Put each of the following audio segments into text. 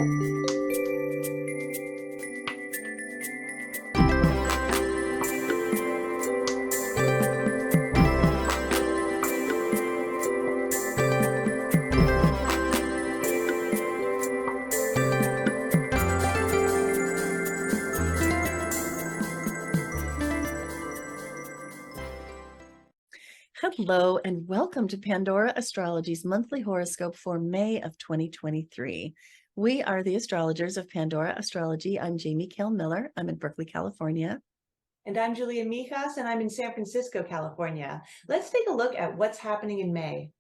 Hello and welcome to Pandora Astrology's monthly horoscope for May of 2023. We are the astrologers of Pandora Astrology. I'm Jamie Kell Miller. I'm in Berkeley, California. And I'm Julia Mijas, and I'm in San Francisco, California. Let's take a look at what's happening in May.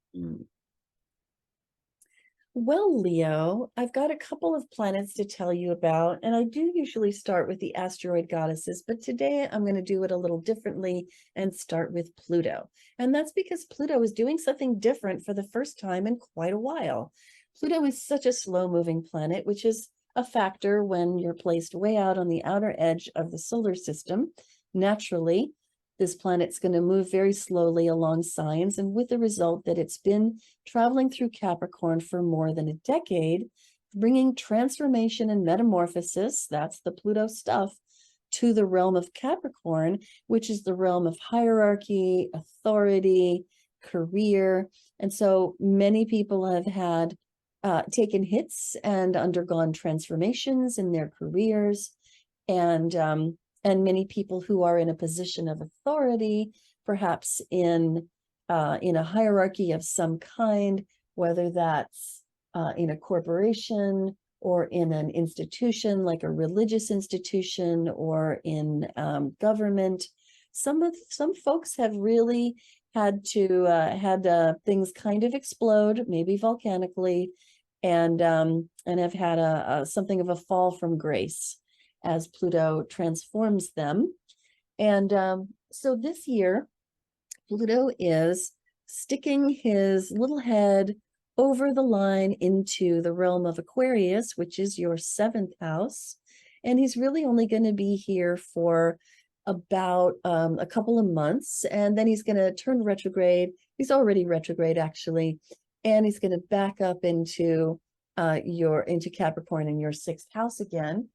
Well, Leo, I've got a couple of planets to tell you about, and I do usually start with the asteroid goddesses, but today I'm going to do it a little differently and start with Pluto. And that's because Pluto is doing something different for the first time in quite a while. Pluto is such a slow-moving planet, which is a factor when you're placed way out on the outer edge of the solar system. Naturally, this planet's going to move very slowly along signs, and with the result that it's been traveling through Capricorn for more than a decade, bringing transformation and metamorphosis, that's the Pluto stuff, to the realm of Capricorn, which is the realm of hierarchy, authority, career. And so many people have had taken hits and undergone transformations in their careers, and many people who are in a position of authority, perhaps in a hierarchy of some kind, whether that's in a corporation or in an institution like a religious institution or in government. Some folks have really had to things kind of explode, maybe volcanically, and have had something of a fall from grace as Pluto transforms them. And so this year, Pluto is sticking his little head over the line into the realm of Aquarius, which is your 7th house. And he's really only going to be here for about a couple of months. And then he's going to turn retrograde. He's already retrograde, actually. And he's going to back up into Capricorn in your 6th house again.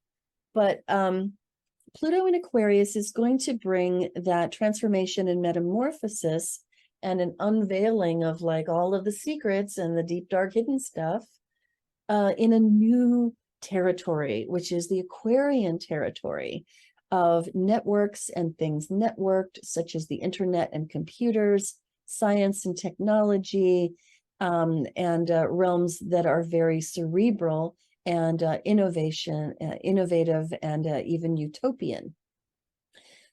But Pluto in Aquarius is going to bring that transformation and metamorphosis and an unveiling of like all of the secrets and the deep, dark, hidden stuff in a new territory, which is the Aquarian territory of networks and things networked, such as the internet and computers, science and technology, and realms that are very cerebral and innovative, and even utopian.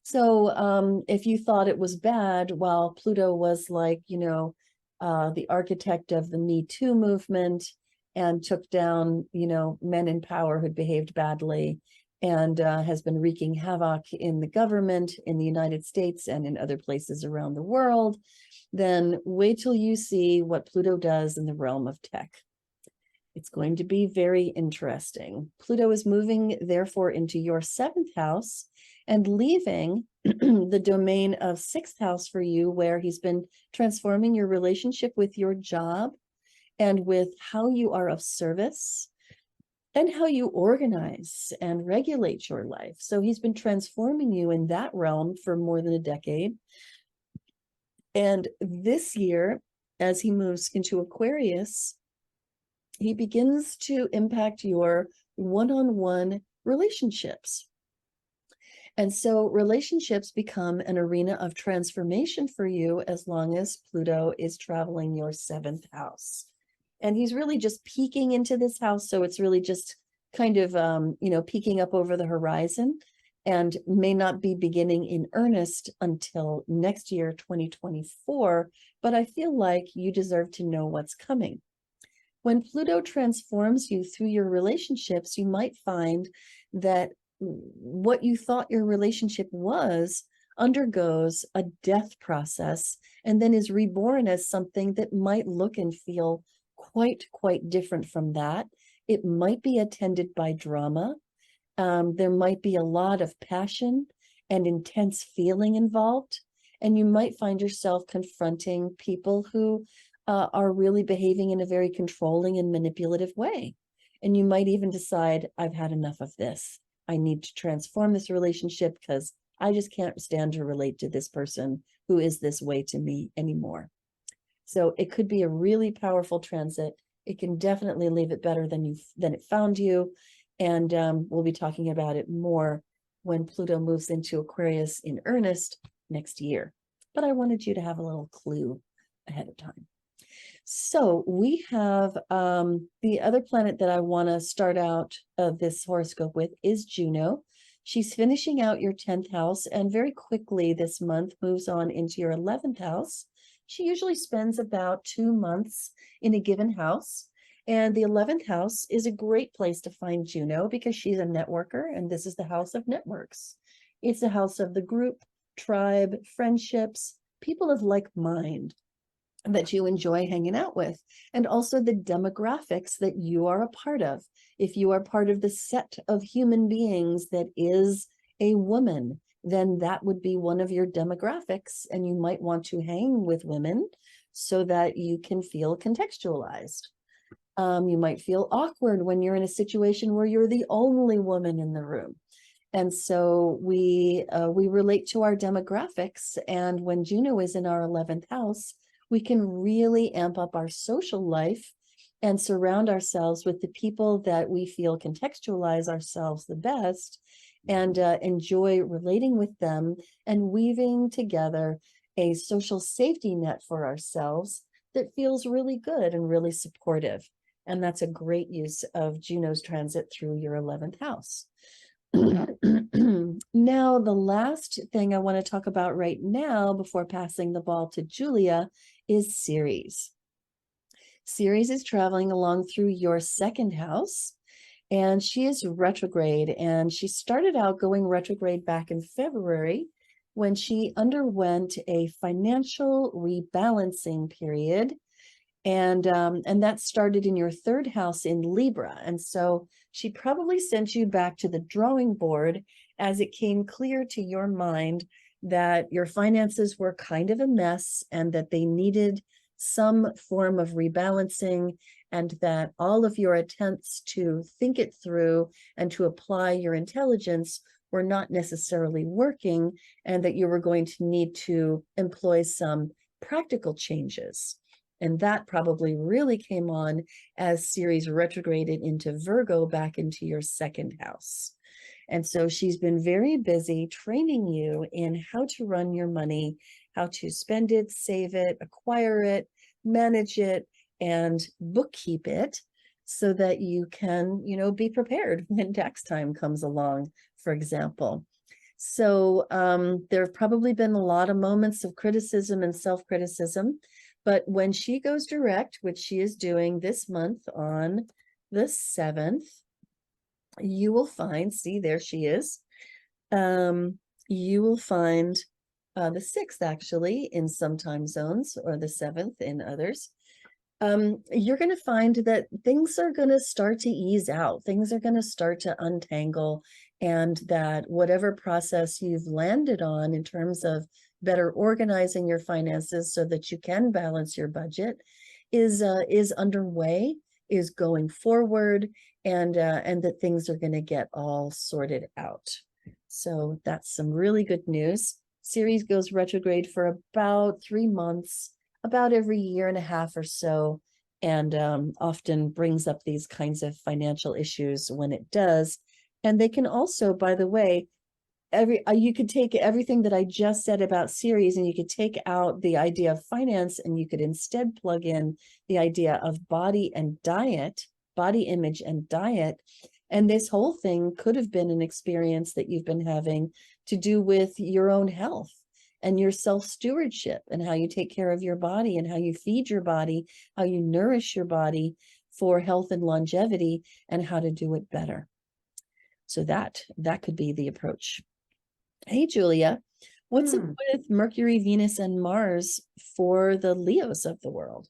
So if you thought it was bad, while Pluto was like, the architect of the Me Too movement and took down, men in power who'd behaved badly and has been wreaking havoc in the government in the United States and in other places around the world, then wait till you see what Pluto does in the realm of tech. It's going to be very interesting. Pluto is moving, therefore, into your 7th house and leaving the domain of 6th house for you, where he's been transforming your relationship with your job and with how you are of service and how you organize and regulate your life. So he's been transforming you in that realm for more than a decade. And this year, as he moves into Aquarius, he begins to impact your one-on-one relationships. And so relationships become an arena of transformation for you as long as Pluto is traveling your 7th house. And he's really just peeking into this house. So it's really just kind of, peeking up over the horizon, and may not be beginning in earnest until next year, 2024. But I feel like you deserve to know what's coming. When Pluto transforms you through your relationships, you might find that what you thought your relationship was undergoes a death process and then is reborn as something that might look and feel quite different from that. It might be attended by drama. There might be a lot of passion and intense feeling involved, and you might find yourself confronting people who are really behaving in a very controlling and manipulative way. And you might even decide, I've had enough of this. I need to transform this relationship because I just can't stand to relate to this person who is this way to me anymore. So it could be a really powerful transit. It can definitely leave it better than it found you. And we'll be talking about it more when Pluto moves into Aquarius in earnest next year. But I wanted you to have a little clue ahead of time. So we have the other planet that I want to start out this horoscope with is Juno. She's finishing out your 10th house and very quickly this month moves on into your 11th house. She usually spends about 2 months in a given house. And the 11th house is a great place to find Juno because she's a networker, and this is the house of networks. It's a house of the group, tribe, friendships, people of like mind that you enjoy hanging out with, and also the demographics that you are a part of. If you are part of the set of human beings that is a woman, then that would be one of your demographics, and you might want to hang with women so that you can feel contextualized. You might feel awkward when you're in a situation where you're the only woman in the room. And so we relate to our demographics. And when Juno is in our 11th house, we can really amp up our social life and surround ourselves with the people that we feel contextualize ourselves the best and enjoy relating with them and weaving together a social safety net for ourselves that feels really good and really supportive. And that's a great use of Juno's transit through your 11th house. Now, the last thing I want to talk about right now before passing the ball to Julia is Ceres. Ceres is traveling along through your 2nd house, and she is retrograde. And she started out going retrograde back in February when she underwent a financial rebalancing period. And that started in your 3rd house in Libra. And so she probably sent you back to the drawing board as it came clear to your mind that your finances were kind of a mess and that they needed some form of rebalancing, and that all of your attempts to think it through and to apply your intelligence were not necessarily working, and that you were going to need to employ some practical changes. And that probably really came on as Ceres retrograded into Virgo back into your 2nd house. And so she's been very busy training you in how to run your money, how to spend it, save it, acquire it, manage it, and bookkeep it so that you can, be prepared when tax time comes along, for example. So there have probably been a lot of moments of criticism and self-criticism. But when she goes direct, which she is doing this month on the 7th, you will find, see, there she is. You will find the 6th actually in some time zones, or the 7th in others. You're going to find that things are going to start to ease out. Things are going to start to untangle, and that whatever process you've landed on in terms of better organizing your finances so that you can balance your budget is underway, is going forward, and that things are going to get all sorted out. So that's some really good news. Ceres goes retrograde for about 3 months, about every year and a half or so, and often brings up these kinds of financial issues when it does. And they can also, by the way, you could take everything that I just said about Ceres and you could take out the idea of finance, and you could instead plug in the idea of body and diet, body image and diet. And this whole thing could have been an experience that you've been having to do with your own health and your self-stewardship, and how you take care of your body and how you feed your body, how you nourish your body for health and longevity, and how to do it better. So that could be the approach. Hey, Julia, what's up with Mercury, Venus, and Mars for the Leos of the world?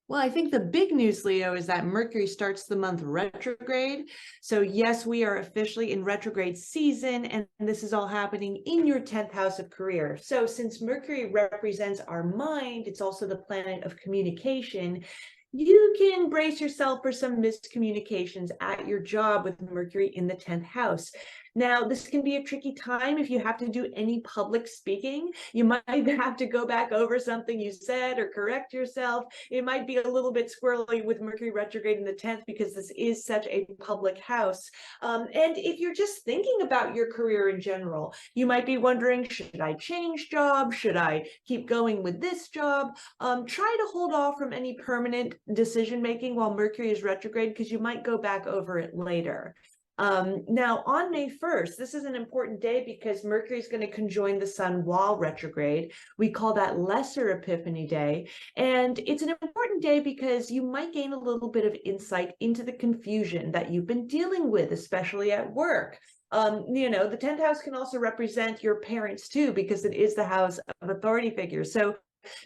Well, I think the big news, Leo, is that Mercury starts the month retrograde. So yes, we are officially in retrograde season, and this is all happening in your 10th house of career. So since Mercury represents our mind, it's also the planet of communication. You can brace yourself for some miscommunications at your job with Mercury in the 10th house. Now, this can be a tricky time if you have to do any public speaking. You might have to go back over something you said or correct yourself. It might be a little bit squirrely with Mercury retrograde in the 10th because this is such a public house. And if you're just thinking about your career in general, you might be wondering, should I change job? Should I keep going with this job? Try to hold off from any permanent decision making while Mercury is retrograde because you might go back over it later. Now, on May 1st, this is an important day because Mercury is going to conjoin the Sun while retrograde. We call that Lesser Epiphany Day. And it's an important day because you might gain a little bit of insight into the confusion that you've been dealing with, especially at work. The 10th house can also represent your parents too, because it is the house of authority figures. So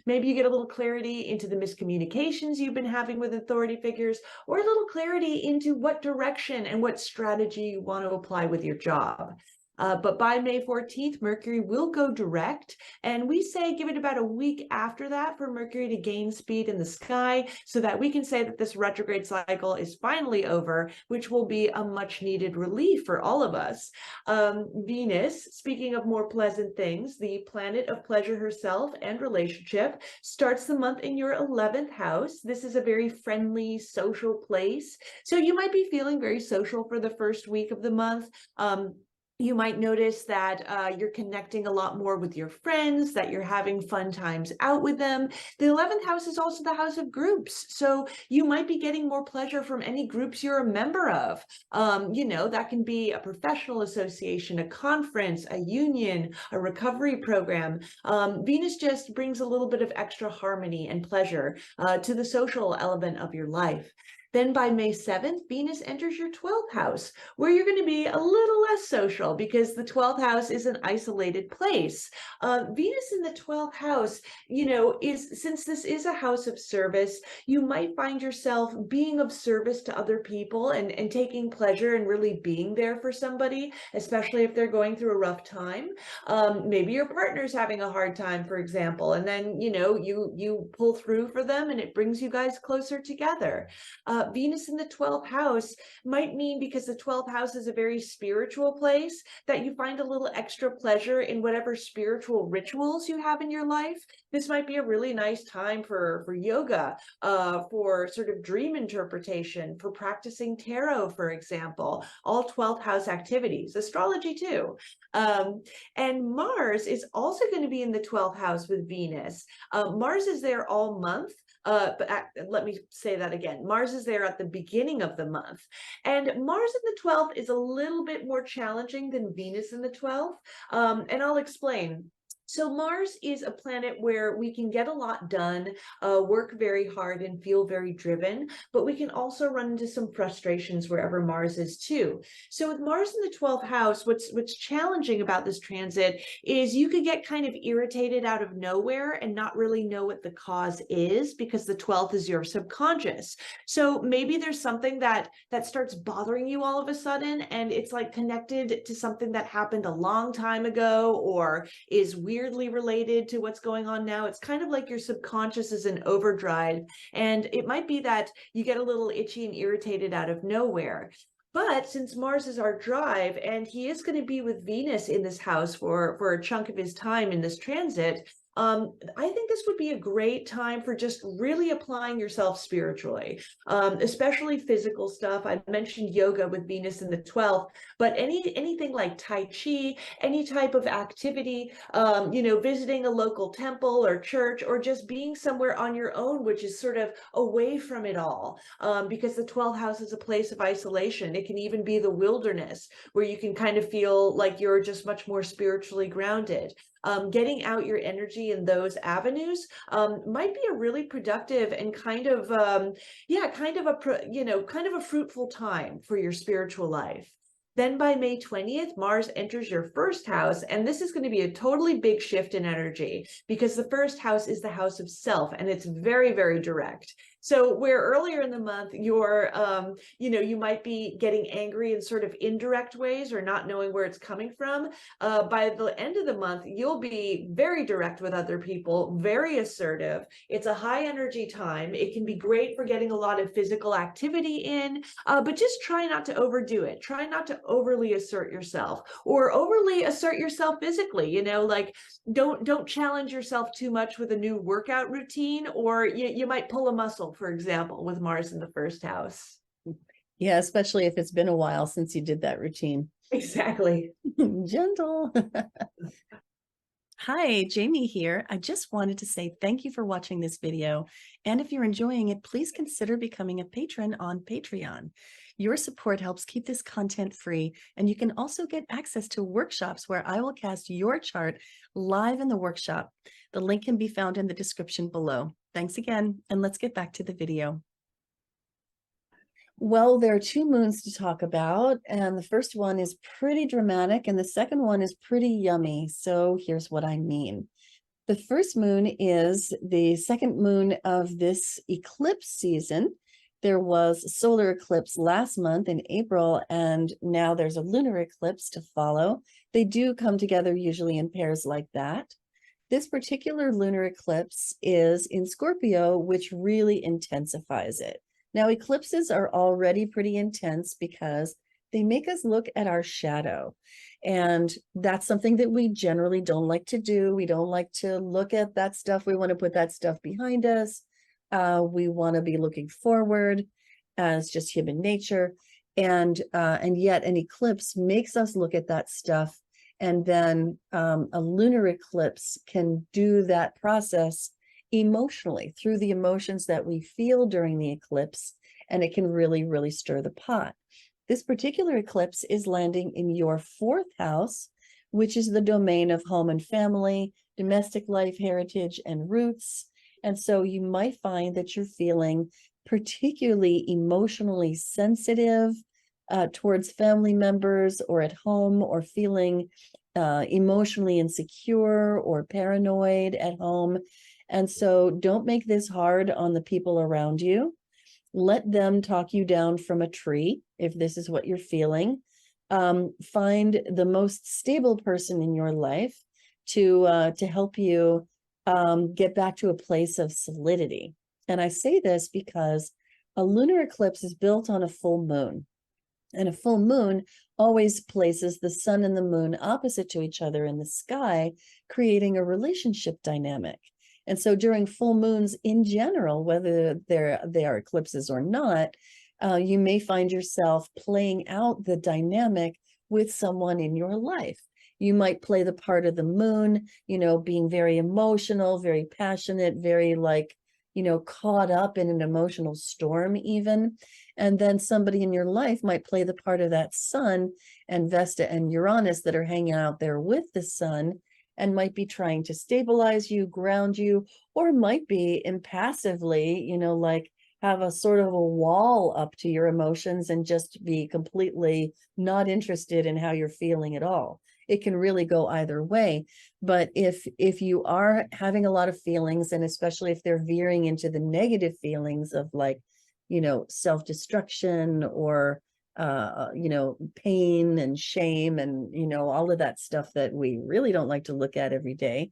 maybe you get a little clarity into the miscommunications you've been having with authority figures, or a little clarity into what direction and what strategy you want to apply with your job. But by May 14th, Mercury will go direct. And we say give it about a week after that for Mercury to gain speed in the sky so that we can say that this retrograde cycle is finally over, which will be a much needed relief for all of us. Venus, speaking of more pleasant things, the planet of pleasure herself and relationship, starts the month in your 11th house. This is a very friendly, social place. So you might be feeling very social for the first week of the month. You might notice that you're connecting a lot more with your friends, that you're having fun times out with them. The 11th house is also the house of groups. So you might be getting more pleasure from any groups you're a member of. That can be a professional association, a conference, a union, a recovery program. Venus just brings a little bit of extra harmony and pleasure to the social element of your life. Then by May 7th, Venus enters your 12th house, where you're going to be a little less social because the 12th house is an isolated place. Venus in the 12th house, since this is a house of service, you might find yourself being of service to other people and taking pleasure and really being there for somebody, especially if they're going through a rough time. Maybe your partner's having a hard time, for example, and then, you pull through for them and it brings you guys closer together. Venus in the 12th house might mean, because the 12th house is a very spiritual place, that you find a little extra pleasure in whatever spiritual rituals you have in your life. This might be a really nice time for yoga, for sort of dream interpretation, for practicing tarot, for example, all 12th house activities, astrology too. And Mars is also going to be in the 12th house with Venus. Mars is there all month. Let me say that again. Mars is there at the beginning of the month. And Mars in the 12th is a little bit more challenging than Venus in the 12th. And I'll explain. So Mars is a planet where we can get a lot done, work very hard and feel very driven, but we can also run into some frustrations wherever Mars is too. So with Mars in the 12th house, what's challenging about this transit is you could get kind of irritated out of nowhere and not really know what the cause is, because the 12th is your subconscious. So maybe there's something that starts bothering you all of a sudden, and it's like connected to something that happened a long time ago or is weirdly related to what's going on now. It's kind of like your subconscious is in overdrive, and it might be that you get a little itchy and irritated out of nowhere. But since Mars is our drive, and he is going to be with Venus in this house for a chunk of his time in this transit, I think this would be a great time for just really applying yourself spiritually, especially physical stuff. I mentioned yoga with Venus in the 12th, but anything like Tai Chi, any type of activity, visiting a local temple or church, or just being somewhere on your own, which is sort of away from it all, because the 12th house is a place of isolation. It can even be the wilderness, where you can kind of feel like you're just much more spiritually grounded. Getting out your energy in those avenues might be a really productive and kind of a fruitful time for your spiritual life. Then by May 20th, Mars enters your first house, and this is going to be a totally big shift in energy because the first house is the house of self, and it's very, very direct. So where earlier in the month you're, you might be getting angry in sort of indirect ways or not knowing where it's coming from. By the end of the month, you'll be very direct with other people, very assertive. It's a high energy time. It can be great for getting a lot of physical activity in, but just try not to overdo it. Try not to overly assert yourself or overly assert yourself physically, like don't challenge yourself too much with a new workout routine, or you might pull a muscle, for example, with Mars in the first house. Yeah, especially if it's been a while since you did that routine. Exactly. Gentle. Hi, Jamie here. I just wanted to say thank you for watching this video. And if you're enjoying it, please consider becoming a patron on Patreon. Your support helps keep this content free, and you can also get access to workshops where I will cast your chart live in the workshop. The link can be found in the description below. Thanks again, and let's get back to the video. Well, there are two moons to talk about, and the first one is pretty dramatic, and the second one is pretty yummy. So here's what I mean. The first moon is the second moon of this eclipse season. There was a solar eclipse last month in April, and now there's a lunar eclipse to follow. They do come together usually in pairs like that. This particular lunar eclipse is in Scorpio, which really intensifies it. Now, eclipses are already pretty intense because they make us look at our shadow. And that's something that we generally don't like to do. We don't like to look at that stuff. We want to put that stuff behind us. We want to be looking forward as just human nature. And yet an eclipse makes us look at that stuff. And then a lunar eclipse can do that process emotionally through the emotions that we feel during the eclipse, and it can really, really stir the pot. This particular eclipse is landing in your fourth house, which is the domain of home and family, domestic life, heritage, and roots. And so you might find that you're feeling particularly emotionally sensitive towards family members or at home, or feeling emotionally insecure or paranoid at home. And so don't make this hard on the people around you. Let them talk you down from a tree if this is what you're feeling. Find the most stable person in your life to help you get back to a place of solidity. And I say this because a lunar eclipse is built on a full moon. And a full moon always places the sun and the moon opposite to each other in the sky, creating a relationship dynamic. And so during full moons in general, whether they are eclipses or not, you may find yourself playing out the dynamic with someone in your life. You might play the part of the moon, being very emotional, very passionate, very caught up in an emotional storm even. And then somebody in your life might play the part of that sun and Vesta and Uranus that are hanging out there with the sun, and might be trying to stabilize you, ground you, or might be impassively, have a sort of a wall up to your emotions and just be completely not interested in how you're feeling at all. It can really go either way. But if you are having a lot of feelings, and especially if they're veering into the negative feelings of self-destruction or pain and shame and all of that stuff that we really don't like to look at every day,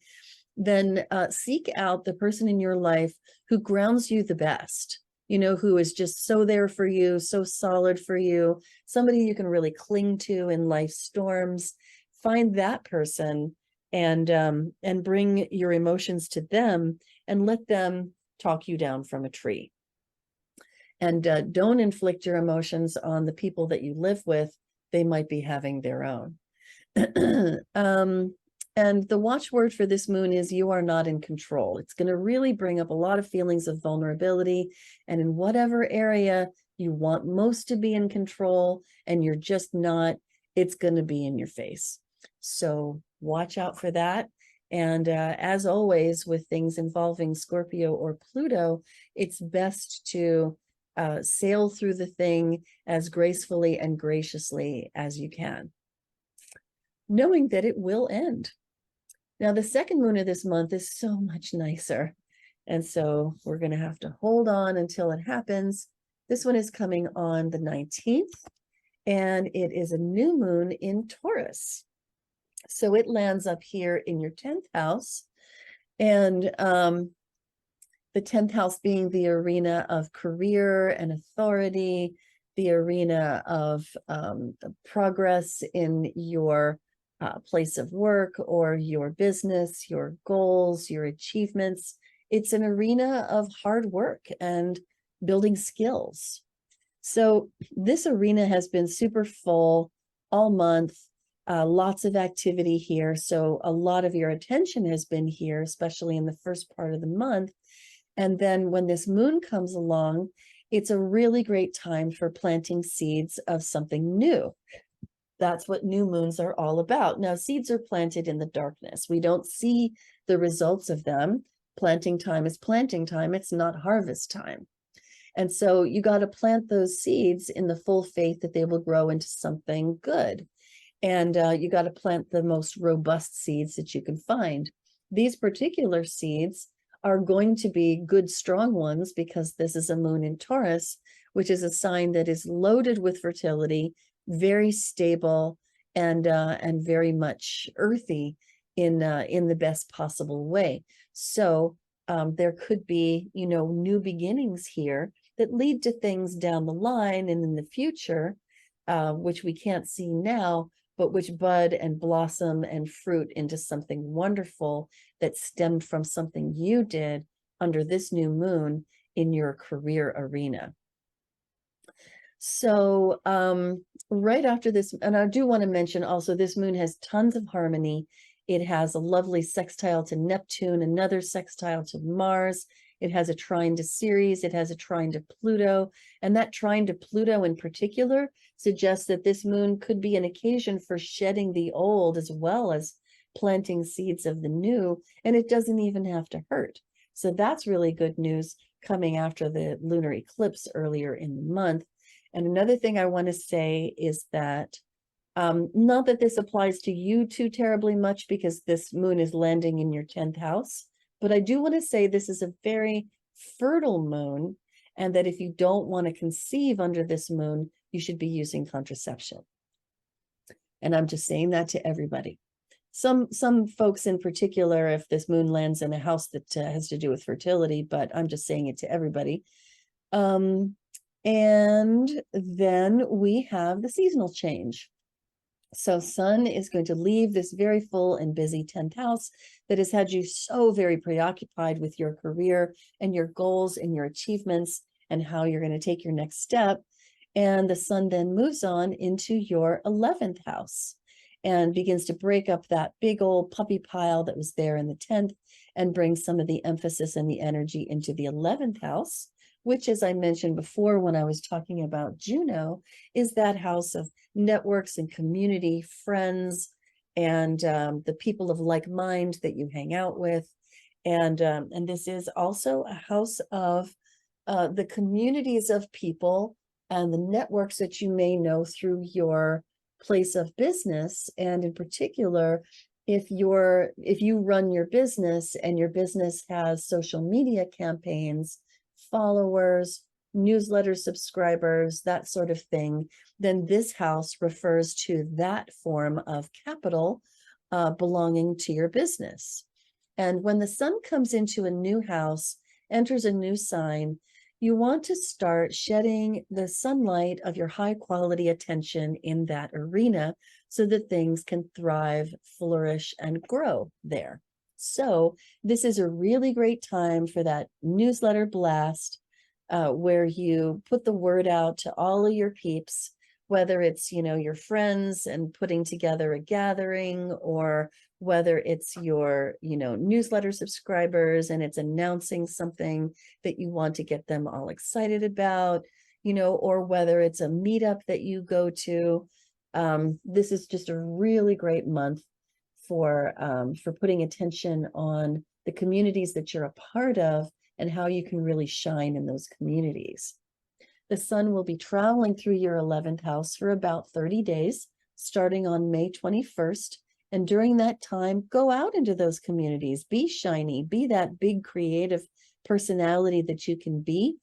then seek out the person in your life who grounds you the best, who is just so there for you, so solid for you, somebody you can really cling to in life's storms. Find that person and bring your emotions to them and let them talk you down from a tree. And don't inflict your emotions on the people that you live with. They might be having their own. And the watchword for this moon is you are not in control. It's going to really bring up a lot of feelings of vulnerability. And in whatever area you want most to be in control and you're just not, it's going to be in your face. So watch out for that. And as always, with things involving Scorpio or Pluto, it's best to sail through the thing as gracefully and graciously as you can, knowing that it will end. Now, the second moon of this month is so much nicer. And so we're going to have to hold on until it happens. This one is coming on the 19th, and it is a new moon in Taurus. So it lands up here in your 10th house. And the 10th house being the arena of career and authority, the arena of progress in your place of work or your business, your goals, your achievements. It's an arena of hard work and building skills. So this arena has been super full all month, lots of activity here. So a lot of your attention has been here, especially in the first part of the month. And then when this moon comes along, it's a really great time for planting seeds of something new. That's what new moons are all about. Now, seeds are planted in the darkness. We don't see the results of them. Planting time is planting time. It's not harvest time. And so you got to plant those seeds in the full faith that they will grow into something good. And you got to plant the most robust seeds that you can find. These particular seeds are going to be good, strong ones, because this is a moon in Taurus, which is a sign that is loaded with fertility, very stable, and very much earthy in the best possible way. So there could be, new beginnings here that lead to things down the line and in the future, which we can't see now, but which bud and blossom and fruit into something wonderful that stemmed from something you did under this new moon in your career arena. So right after this, and I do want to mention also, this moon has tons of harmony. It has a lovely sextile to Neptune, another sextile to Mars. It has a trine to Ceres. It has a trine to Pluto. And that trine to Pluto in particular suggests that this moon could be an occasion for shedding the old as well as planting seeds of the new. And it doesn't even have to hurt. So that's really good news coming after the lunar eclipse earlier in the month. And another thing I want to say is that not that this applies to you too terribly much, because this moon is landing in your 10th house, but I do want to say this is a very fertile moon, and that if you don't want to conceive under this moon, you should be using contraception. And I'm just saying that to everybody. Some folks in particular, if this moon lands in a house that has to do with fertility, but I'm just saying it to everybody. And then we have the seasonal change. So Sun is going to leave this very full and busy 10th house that has had you so very preoccupied with your career and your goals and your achievements and how you're going to take your next step. And the Sun then moves on into your 11th house and begins to break up that big old puppy pile that was there in the 10th and bring some of the emphasis and the energy into the 11th house, which, as I mentioned before when I was talking about Juno, is that house of networks and community, friends, and the people of like mind that you hang out with. And this is also a house of the communities of people and the networks that you may know through your place of business. And in particular, if you run your business and your business has social media campaigns, followers, newsletter subscribers, that sort of thing, then this house refers to that form of capital belonging to your business. And when the Sun comes into a new house, enters a new sign, you want to start shedding the sunlight of your high quality attention in that arena so that things can thrive, flourish, and grow there. So this is a really great time for that newsletter blast where you put the word out to all of your peeps, whether it's, your friends and putting together a gathering, or whether it's your, newsletter subscribers and it's announcing something that you want to get them all excited about, or whether it's a meetup that you go to. This is just a really great month for putting attention on the communities that you're a part of and how you can really shine in those communities. The Sun will be traveling through your 11th house for about 30 days, starting on May 21st. And during that time, go out into those communities, be shiny, be that big creative personality that you can be,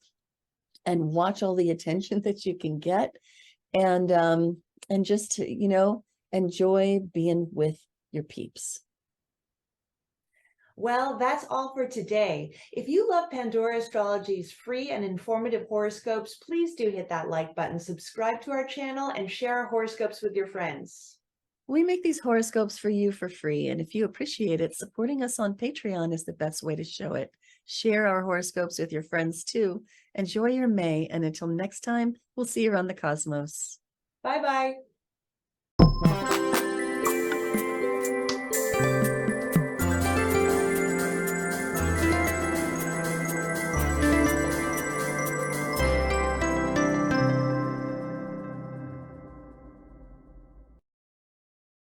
and watch all the attention that you can get, and just to, enjoy being with your peeps. Well, that's all for today. If you love Pandora Astrology's free and informative horoscopes, please do hit that like button, subscribe to our channel, and share our horoscopes with your friends. We make these horoscopes for you for free, and if you appreciate it, supporting us on Patreon is the best way to show it. Share our horoscopes with your friends too. Enjoy your May, and until next time, we'll see you around the cosmos. Bye-bye.